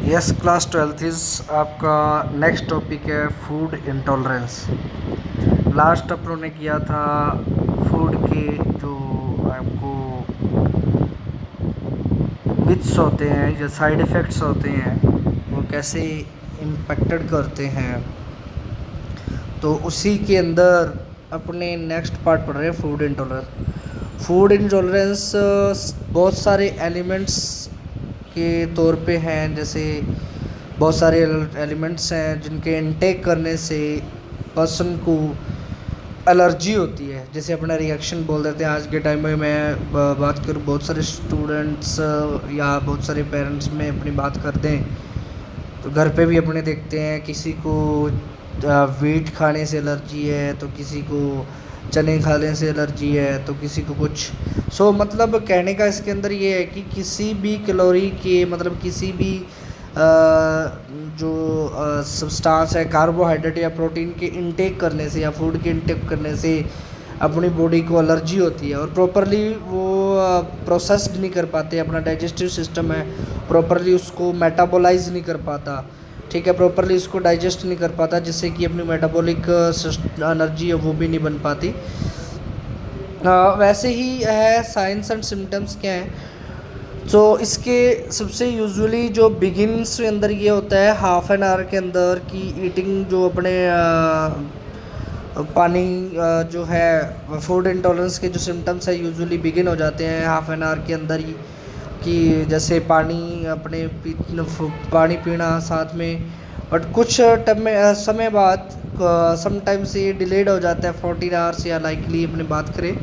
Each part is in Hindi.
यस, क्लास 12th इज़ आपका नेक्स्ट टॉपिक है फूड इंटॉलरेंस। लास्ट अपनों ने किया था फूड के जो आपको मिथ्स होते हैं या साइड इफ़ेक्ट्स होते हैं वो कैसे इम्पेक्टेड करते हैं। तो उसी के अंदर अपने नेक्स्ट पार्ट पढ़ रहे हैं फूड इंटॉलरेंस। फूड इंटॉलरेंस बहुत सारे एलिमेंट्स के तौर पे हैं, जैसे बहुत सारे एलिमेंट्स हैं जिनके इनटेक करने से पर्सन को एलर्जी होती है, जैसे अपना रिएक्शन बोल देते हैं। आज के टाइम में मैं बात करूँ, बहुत सारे स्टूडेंट्स या बहुत सारे पेरेंट्स में अपनी बात कर दें तो घर पे भी अपने देखते हैं किसी को वीट खाने से एलर्जी है, तो किसी को चने खाने से एलर्जी है, तो किसी को कुछ। मतलब कहने का इसके अंदर ये है कि किसी भी कैलोरी के मतलब किसी भी जो सब्सटेंस है, कार्बोहाइड्रेट या प्रोटीन के इनटेक करने से या फूड के इनटेक करने से अपनी बॉडी को एलर्जी होती है और प्रॉपरली वो प्रोसेस्ड नहीं कर पाते। अपना डाइजेस्टिव सिस्टम है प्रॉपरली उसको मेटाबोलाइज नहीं कर पाता, ठीक है, प्रॉपरली उसको डाइजेस्ट नहीं कर पाता, जिससे कि अपनी मेटाबॉलिक एनर्जी है वो भी नहीं बन पाती। वैसे ही है साइंस एंड सिम्टम्स क्या हैं। तो इसके सबसे यूजुअली जो बिगिनस के अंदर ये होता है हाफ एन आवर के अंदर की ईटिंग, जो अपने पानी जो है फूड इंटॉलरेंस के जो सिम्टम्स है यूजुअली बिगिन हो जाते हैं हाफ एन आवर के अंदर ही। कि जैसे पानी पीना साथ में, बट कुछ समय बाद समटाइम्स ये डिलेड हो जाता है 14 आवर्स या लाइकली अपनी बात करें।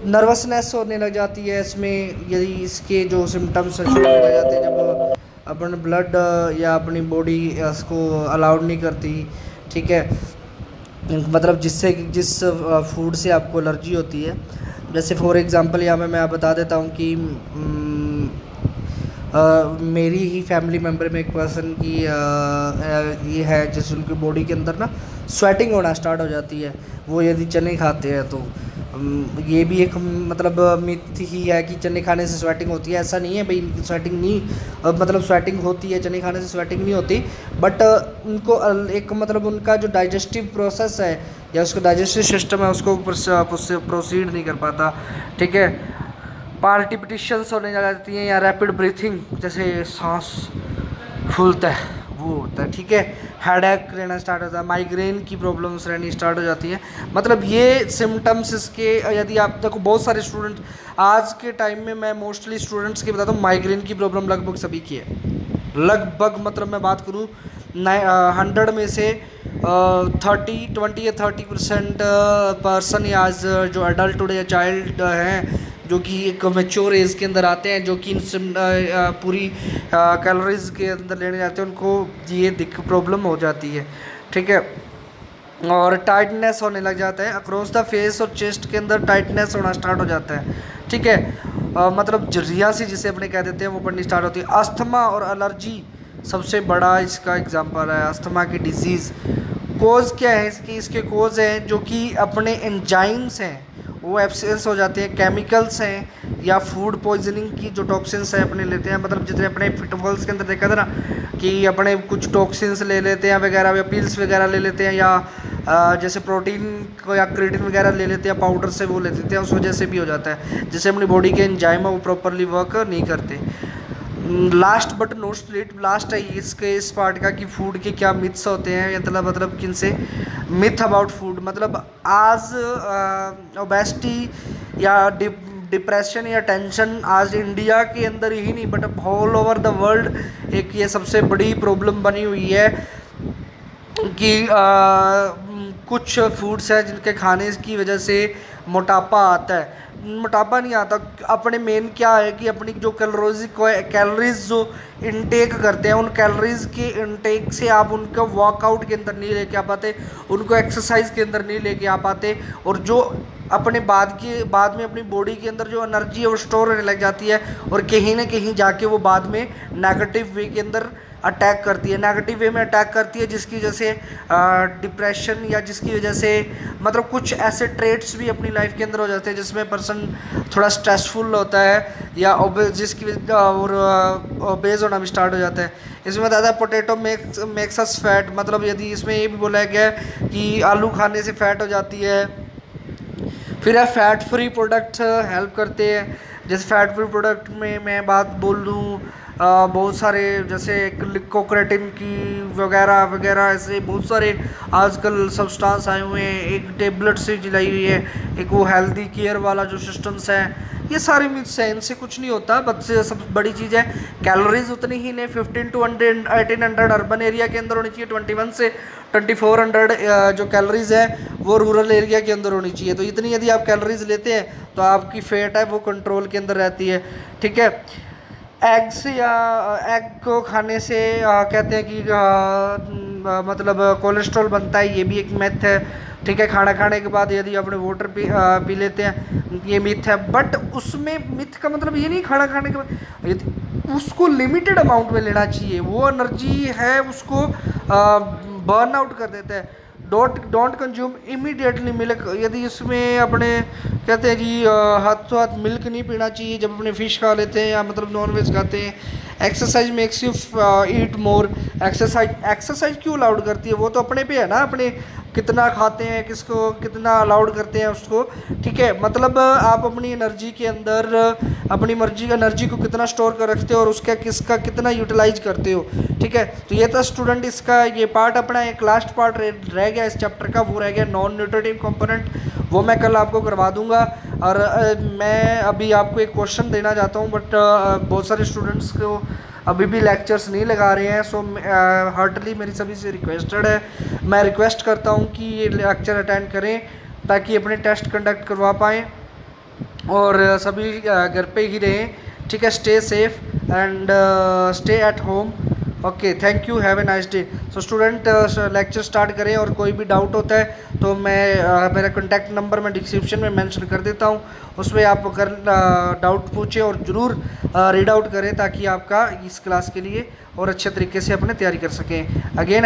नर्वसनेस होने लग जाती है इसमें, यदि इसके जो सिम्टम्स शुरू होने लग जाते हैं जब अपन ब्लड या अपनी बॉडी इसको अलाउड नहीं करती, ठीक है, मतलब जिस फूड से आपको एलर्जी होती है। जैसे फॉर एग्ज़ाम्पल यहाँ मैं आप बता देता हूँ कि मेरी ही फैमिली मेम्बर में एक पर्सन की ये है जैसे उनकी बॉडी के अंदर ना स्वेटिंग होना स्टार्ट हो जाती है वो यदि चने खाते हैं तो। ये भी एक मतलब मिथ ही है कि चने खाने से स्वेटिंग होती है। ऐसा नहीं है भाई, स्वेटिंग नहीं मतलब स्वेटिंग होती है, चने खाने से स्वेटिंग नहीं होती, बट उनको एक मतलब उनका जो डाइजेस्टिव प्रोसेस है या उसका डाइजेस्टिव सिस्टम है उसको प्रोसीड नहीं कर पाता, ठीक है। पाल्पिटेशंस होने लग जाती हैं या रैपिड ब्रीथिंग, जैसे सांस फूलता है वो होता है, ठीक है। हेडेक रहना स्टार्ट होता है, माइग्रेन की प्रॉब्लम्स रहनी स्टार्ट हो जाती हैं। मतलब ये सिम्टम्स इसके, यदि आप देखो बहुत सारे स्टूडेंट आज के टाइम में, मैं मोस्टली स्टूडेंट्स की बताता हूँ, माइग्रेन की प्रॉब्लम लगभग सभी की है। लगभग मतलब मैं बात करूँ 100 में से 20 या 30% पर्सन या आज जो अडल्ट या चाइल्ड हैं जो कि एक मेच्योर एज के अंदर आते हैं, जो कि पूरी कैलोरीज के अंदर लेने जाते हैं, उनको ये प्रॉब्लम हो जाती है, ठीक है। और टाइटनेस होने लग जाता है अक्रॉस द फेस और चेस्ट के अंदर, टाइटनेस होना स्टार्ट हो जाता है, ठीक है। मतलब रियासी जिसे अपने कह देते हैं वो पड़नी स्टार्ट होती है। अस्थमा और एलर्जी सबसे बड़ा इसका एग्जांपल है। अस्थमा की डिजीज़ कोज़ क्या है इसकी, इसके कोज़ हैं जो कि अपने एंजाइम्स हैं वो एब्सेंस हो जाते हैं, केमिकल्स हैं या फूड पॉइजनिंग की जो टॉक्सिन्स है अपने लेते हैं। मतलब जितने अपने फिटफॉल्स के अंदर देखा था ना कि अपने कुछ टॉक्सिन्स ले लेते हैं वगैरह, या पिल्स वगैरह ले लेते हैं, या जैसे प्रोटीन को या क्रिएटिन वगैरह ले लेते हैं पाउडर से, वो ले लेते हैं, उस वजह से भी हो जाता है। जैसे अपनी बॉडी के एंजाइम है वो प्रॉपरली वर्क नहीं करते। Last but not least, last है इसके इस पार्ट का कि फूड के क्या मिथ्स होते हैं, या मतलब किन से मिथ अबाउट फूड। मतलब आज ओबेसिटी या डिप्रेशन या टेंशन आज इंडिया के अंदर ही नहीं but all over the world एक ये सबसे बड़ी प्रॉब्लम बनी हुई है कि कुछ फूड्स हैं जिनके खाने की वजह से मोटापा आता है। मोटापा नहीं आता, अपने मेन क्या है कि अपनी जो कैलोरीज जो इनटेक करते हैं, उन कैलोरीज के इनटेक से आप उनको वर्कआउट के अंदर नहीं लेके आ पाते, उनको एक्सरसाइज के अंदर नहीं लेके आ पाते, और जो अपने बाद में अपनी बॉडी के अंदर जो एनर्जी है वो स्टोर होने लग जाती है, और कहीं ना कहीं जाके वो बाद में नेगेटिव वे के अंदर अटैक करती है, नेगेटिव वे में अटैक करती है, जिसकी वजह से डिप्रेशन या जिसकी वजह से मतलब कुछ ऐसे ट्रेट्स भी अपनी लाइफ के अंदर हो जाते हैं जिसमें पर्सन थोड़ा स्ट्रेसफुल होता है या जिसकी और ओबेज होना भी स्टार्ट हो जाता है। इसमें बताया पोटैटो मेक्स अस फैट, मतलब यदि इसमें ये भी बोला गया है कि आलू खाने से फैट हो जाती है। फिर है फैट फ्री प्रोडक्ट हेल्प करते हैं, जैसे फैट फ्री प्रोडक्ट में मैं बात बोल दूँ बहुत सारे जैसे लिकोक्रेटिन की वगैरह वगैरह, ऐसे बहुत सारे आजकल सब्सटेंस आए हुए हैं। एक टेबलेट से जिलाई हुई है, एक वो हेल्दी केयर वाला जो सिस्टम्स है, ये सारी मिथ्स हैं, इनसे कुछ नहीं होता। बस सब बड़ी चीज़ है कैलोरीज उतनी ही नहीं, 15 to 1800 अर्बन एरिया के अंदर होनी चाहिए, 21 से 2400 जो कैलोरीज है वो रूरल एरिया के अंदर होनी चाहिए। तो इतनी यदि आप कैलोरीज लेते हैं तो आपकी फैट है वो कंट्रोल के अंदर रहती है। ठीक है, एग्स या एग को खाने से कहते हैं कि मतलब कोलेस्ट्रॉल बनता है, ये भी एक मिथ है। ठीक है, खाना खाने के बाद यदि अपने वाटर पी लेते हैं, ये मिथ है। बट उसमें मिथ का मतलब ये नहीं खाना खाने के बाद यदि उसको लिमिटेड अमाउंट में लेना चाहिए, वो एनर्जी है उसको बर्न आउट कर देता है। डोंट कंज्यूम इमीडिएटली मिल्क, यदि इसमें अपने कहते हैं कि हाथों हाथ मिल्क नहीं पीना चाहिए जब अपने फिश खा लेते हैं या मतलब नॉन वेज खाते हैं। Exercise makes you eat more, exercise क्यों अलाउड करती है, वो तो अपने पे है ना, अपने कितना खाते हैं, किसको कितना अलाउड करते हैं उसको। ठीक है, मतलब आप अपनी एनर्जी के अंदर अपनी मर्जी का एनर्जी को कितना स्टोर कर रखते हो और उसका किसका कितना यूटिलाइज करते हो। ठीक है, तो ये था स्टूडेंट इसका ये पार्ट अपना एक लास्ट पार्ट रह गया इस चैप्टर का, वो रह गया नॉन न्यूट्रिटिव कंपोनेंट, वो मैं कल आपको करवा दूंगा। और मैं अभी आपको एक क्वेश्चन देना चाहता हूँ, बट बहुत सारे स्टूडेंट्स को अभी भी लेक्चर्स नहीं लगा रहे हैं। सो हार्टली मेरी सभी से रिक्वेस्टेड है, मैं रिक्वेस्ट करता हूँ कि ये लेक्चर अटेंड करें ताकि अपने टेस्ट कंडक्ट करवा पाएँ और सभी घर पे ही रहें। ठीक है, stay safe and stay at home. Okay, thank you, have a nice day. So student lecture start करें और कोई भी डाउट होता है तो मैं मेरा कॉन्टैक्ट नंबर मैं डिस्क्रिप्शन में मेंशन कर देता हूँ, उसमें आप अगर डाउट पूछें और ज़रूर रीड आउट करें ताकि आपका इस क्लास के लिए और अच्छे तरीके से अपने तैयारी कर सकें। अगेन